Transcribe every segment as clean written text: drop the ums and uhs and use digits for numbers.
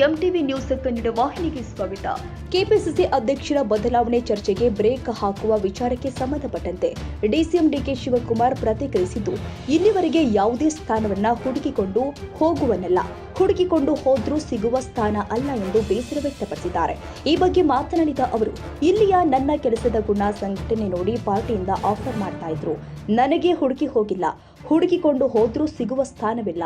MTV news Kannada ವಾಹಿನಿಗೆ ಸ್ವಾಗತ. KPCC ಅಧ್ಯಕ್ಷರ ಬದಲಾವಣೆ ಚರ್ಚೆಗೆ ಬ್ರೇಕ್ ಹಾಕುವ ವಿಚಾರಕ್ಕೆ ಸಂಬಂಧಪಟ್ಟಂತೆ ಡಿಸಿಎಂ ಡಿಕೆ ಶಿವಕುಮಾರ್ ಪ್ರತಿಕ್ರಿಯಿಸಿದ್ದು, ಇಲ್ಲಿವರೆಗೆ ಯಾವುದೇ ಸ್ಥಾನವನ್ನ ಹುಡುಕಿಕೊಂಡು ಹೋಗುವನಲ್ಲ, ಹುಡುಕಿಕೊಂಡು ಹೋದ್ರೂ ಸಿಗುವ ಸ್ಥಾನ ಅಲ್ಲ ಎಂದು ಬೇಸರ ವ್ಯಕ್ತಪಡಿಸಿದ್ದಾರೆ. ಈ ಬಗ್ಗೆ ಮಾತನಾಡಿದ ಅವರು, ಇಲ್ಲಿಯ ನನ್ನ ಕೆಲಸದ ಗುಣ ಸಂಘಟನೆ ನೋಡಿ ಪಾರ್ಟಿಯಿಂದ ಆಫರ್ ಮಾಡ್ತಾ ಇದ್ರು. ನನಗೆ ಹುಡುಕಿ ಹೋಗಿಲ್ಲ, ಹುಡುಕಿಕೊಂಡು ಹೋದ್ರೂ ಸಿಗುವ ಸ್ಥಾನವಿಲ್ಲ.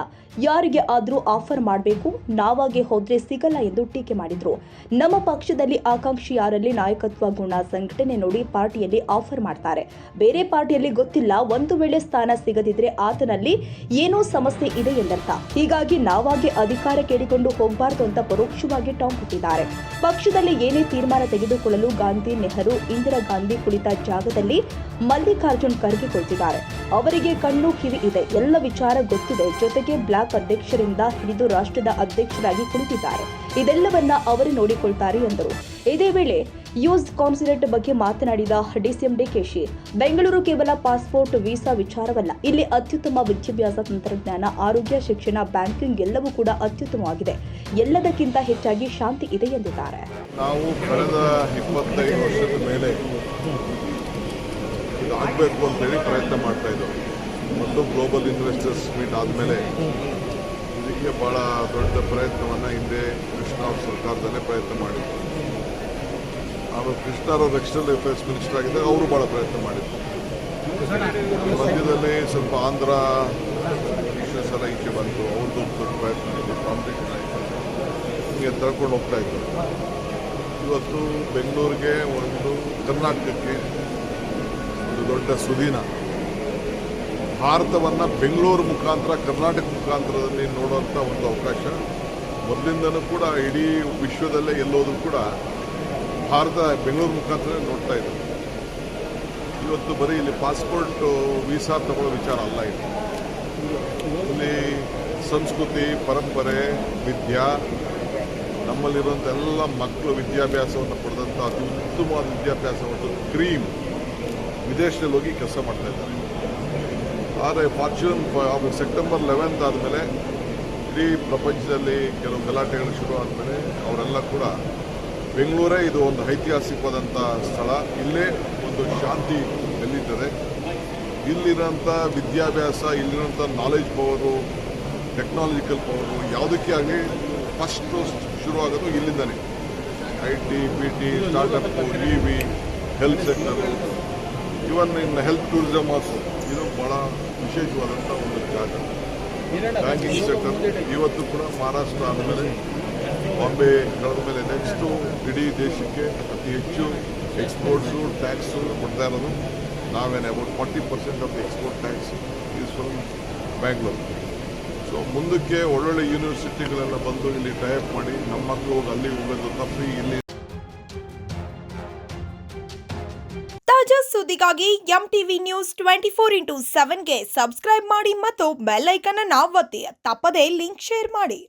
ಯಾರಿಗೆ ಆದ್ರೂ ಆಫರ್ ಮಾಡಬೇಕು, ನಾವಾಗೆ ಹೋದ್ರೆ ಸಿಗಲ್ಲ ಎಂದು ಟೀಕೆ ಮಾಡಿದ್ರು. ನಮ್ಮ ಪಕ್ಷದಲ್ಲಿ ಆಕಾಂಕ್ಷಿ ಯಾರಲ್ಲಿ ನಾಯಕತ್ವ ಗುಣ ಸಂಘಟನೆ ನೋಡಿ ಪಾರ್ಟಿಯಲ್ಲಿ ಆಫರ್ ಮಾಡ್ತಾರೆ. ಬೇರೆ ಪಾರ್ಟಿಯಲ್ಲಿ ಗೊತ್ತಿಲ್ಲ, ಒಂದು ವೇಳೆ ಸ್ಥಾನ ಸಿಗದಿದ್ರೆ ಆತನಲ್ಲಿ ಏನೋ ಸಮಸ್ಯೆ ಇದೆ ಎಂದರ್ಥ. ಹೀಗಾಗಿ ನಾವಾಗೆ ಅಧಿಕಾರ ಕೇಳಿಕೊಂಡು ಹೋಗಬಾರ್ದು ಅಂತ ಪರೋಕ್ಷವಾಗಿ ಟಾಂಗ್ ಕೊಟ್ಟಿದ್ದಾರೆ. ಪಕ್ಷದಲ್ಲಿ ಏನೇ ತೀರ್ಮಾನ ತೆಗೆದುಕೊಳ್ಳಲು ಗಾಂಧಿ, ನೆಹರು, ಇಂದಿರಾ ಗಾಂಧಿ ಕುಳಿತ ಜಾಗದಲ್ಲಿ ಮಲ್ಲಿಕಾರ್ಜುನ್ ಖರ್ಗೆ ಕುಳಿತಿದ್ದಾರೆ. ಅವರಿಗೆ ಕಣ್ಣು ಕಿವಿ ಇದೆ, ಎಲ್ಲ ವಿಚಾರ ಗೊತ್ತಿದೆ. ಜೊತೆಗೆ ಬ್ಲಾಕ್ ಅಧ್ಯಕ್ಷರಿಂದ ಹಿಡಿದು ರಾಷ್ಟ್ರದ ಅಧ್ಯಕ್ಷರಾಗಿ ಕುಳಿತಿದ್ದಾರೆ. ಇದೆಲ್ಲವನ್ನ ಅವರು ನೋಡಿಕೊಳ್ತಾರೆ ಎಂದರು. ಇದೇ ವೇಳೆ ಯೂಸ್ ಕಾನ್ಸುಲೇಟ್ ಬಗ್ಗೆ ಮಾತನಾಡಿದ ಡಿಸಿಎಂ ಡಿಕೆಶಿ, ಬೆಂಗಳೂರು ಕೇವಲ ಪಾಸ್ಪೋರ್ಟ್, ವೀಸಾ ವಿಚಾರವಲ್ಲ. ಇಲ್ಲಿ ಅತ್ಯುತ್ತಮ ವಿದ್ಯಾಭ್ಯಾಸ, ತಂತ್ರಜ್ಞಾನ, ಆರೋಗ್ಯ, ಶಿಕ್ಷಣ, ಬ್ಯಾಂಕಿಂಗ್ ಎಲ್ಲವೂ ಕೂಡ ಅತ್ಯುತ್ತಮವಾಗಿದೆ. ಎಲ್ಲದಕ್ಕಿಂತ ಹೆಚ್ಚಾಗಿ ಶಾಂತಿ ಇದೆ ಎಂದಿದ್ದಾರೆ. ನಾವು ಕಳೆದ 25 ವರ್ಷದ ಮೇಲೆ ಆಗಬೇಕು ಅಂತೇಳಿ ಪ್ರಯತ್ನ ಮಾಡ್ತಾ ಇದ್ದೆವು. ಮತ್ತು ಗ್ಲೋಬಲ್ ಇನ್ವೆಸ್ಟರ್ಸ್ ಮೀಟ್ ಆದಮೇಲೆ ಇದಕ್ಕೆ ಭಾಳ ದೊಡ್ಡ ಪ್ರಯತ್ನವನ್ನು ಹಿಂದೆ ಕೃಷ್ಣ ಅವ್ರ ಸರ್ಕಾರದಲ್ಲೇ ಪ್ರಯತ್ನ ಮಾಡಿದ್ರು. ಆಮೇಲೆ ಕೃಷ್ಣ ಅವರು ಎಕ್ಸ್ಟರ್ನಲ್ ಅಫೇರ್ಸ್ ಮಿನಿಸ್ಟರ್ ಆಗಿದ್ದಾಗ ಅವರು ಭಾಳ ಪ್ರಯತ್ನ ಮಾಡಿದ್ರು. ಮಧ್ಯದಲ್ಲಿ ಸ್ವಲ್ಪ ಆಂಧ್ರ ಇಶ್ಯೂಸ್ ಎಲ್ಲ ಈಚೆ ಬಂತು, ಅವ್ರದ್ದು ದೊಡ್ಡ ಪ್ರಯತ್ನ ಆಯಿತು, ಕಾಂಪಿಟೇಷನ್ ಆಯಿತು, ಹಿಂಗೆ ತಳ್ಕೊಂಡು ಹೋಗ್ತಾ ಇದ್ರು. ಇವತ್ತು ಬೆಂಗಳೂರಿಗೆ ಒಂದು ಕರ್ನಾಟಕಕ್ಕೆ ಒಂದು ದೊಡ್ಡ ಸುದೀನ ಭಾರತವನ್ನು ಬೆಂಗಳೂರು ಮುಖಾಂತರ, ಕರ್ನಾಟಕ ಮುಖಾಂತರದಲ್ಲಿ ನೋಡುವಂಥ ಒಂದು ಅವಕಾಶ ಮೊದಲಿಂದನೂ ಕೂಡ ಇಡೀ ವಿಶ್ವದಲ್ಲೇ ಎಲ್ಲೋದ್ರೂ ಕೂಡ ಭಾರತ ಬೆಂಗಳೂರು ಮುಖಾಂತರ ನೋಡ್ತಾ ಇದೆ. ಇವತ್ತು ಬರೀ ಇಲ್ಲಿ ಪಾಸ್ಪೋರ್ಟ್, ವೀಸಾ ತಗೊಳ್ಳೋ ವಿಚಾರ ಅಲ್ಲ. ಇಲ್ಲಿ ಸಂಸ್ಕೃತಿ, ಪರಂಪರೆ, ವಿದ್ಯಾ, ನಮ್ಮಲ್ಲಿರುವಂಥ ಎಲ್ಲ ಮಕ್ಕಳು ವಿದ್ಯಾಭ್ಯಾಸವನ್ನು ಪಡೆದಂಥ ಅತಿ ಉತ್ತಮವಾದ ವಿದ್ಯಾಭ್ಯಾಸವನ್ನು ಕ್ರೀಮ್ ವಿದೇಶದಲ್ಲಿ ಹೋಗಿ ಕೆಲಸ ಮಾಡ್ತಾ ಇದ್ದಾರೆ. ಆದರೆ ಫಾರ್ಚೂನ್ ಸೆಪ್ಟೆಂಬರ್ 11 ಆದಮೇಲೆ ಇಡೀ ಪ್ರಪಂಚದಲ್ಲಿ ಕೆಲವು ಗಲಾಟೆಗಳು ಶುರು ಆದಮೇಲೆ ಅವರೆಲ್ಲ ಕೂಡ ಬೆಂಗಳೂರೇ ಇದು ಒಂದು ಐತಿಹಾಸಿಕವಾದಂಥ ಸ್ಥಳ, ಇಲ್ಲೇ ಒಂದು ಶಾಂತಿ ನೆಲೆಯುತ್ತದೆ. ಇಲ್ಲಿರೋಂಥ ವಿದ್ಯಾಭ್ಯಾಸ, ಇಲ್ಲಿರೋಂಥ ನಾಲೆಜ್ ಪವರು, ಟೆಕ್ನಾಲಜಿಕಲ್ ಪವರು ಯಾವುದಕ್ಕೆ ಆಗಲಿ ಫಸ್ಟು ಶುರುವಾಗೋದು ಇಲ್ಲಿಂದನೇ. IT, PT, startup, EV, health sector, even in health tourism also. ಇದು ಭಾಳ ವಿಶೇಷವಾದಂಥ ಒಂದು ಜಾಗ. ಬ್ಯಾಂಕಿಂಗ್ ಸೆಕ್ಟರ್ ಇವತ್ತು ಕೂಡ ಮಹಾರಾಷ್ಟ್ರ ಆದಮೇಲೆ ಬಾಂಬೆ ಕಳೆದ ಮೇಲೆ ನೆಕ್ಸ್ಟು ಇಡೀ ದೇಶಕ್ಕೆ ಅತಿ ಹೆಚ್ಚು ಎಕ್ಸ್ಪೋರ್ಟ್ಸು, ಟ್ಯಾಕ್ಸು ಕೊಡ್ತಾ ಇರೋದು ನಾವೇನೆ. About 40% of the export tax is from Bangalore. So ಮುಂದಕ್ಕೆ ಒಳ್ಳೊಳ್ಳೆ ಯೂನಿವರ್ಸಿಟಿಗಳೆಲ್ಲ ಬಂದು ಇಲ್ಲಿ ಟೈಪ್ ಮಾಡಿ ನಮ್ಮ ಮಕ್ಕಳು ಹೋಗಿ ಅಲ್ಲಿ ಹೋಗೋದು ತಪ್ಪಿ ಇಲ್ಲಿ. ತಾಜಾ ಸುದ್ದಿಗಾಗಿ ಎಂಟಿವಿ ನ್ಯೂಸ್ 24x7ಗೆ ಸಬ್ಸ್ಕ್ರೈಬ್ ಮಾಡಿ ಮತ್ತು ಬೆಲ್ ಐಕಾನ್ ಅನ್ನು ಒತ್ತಿ. ತಪ್ಪದೇ ಲಿಂಕ್ ಶೇರ್ ಮಾಡಿ.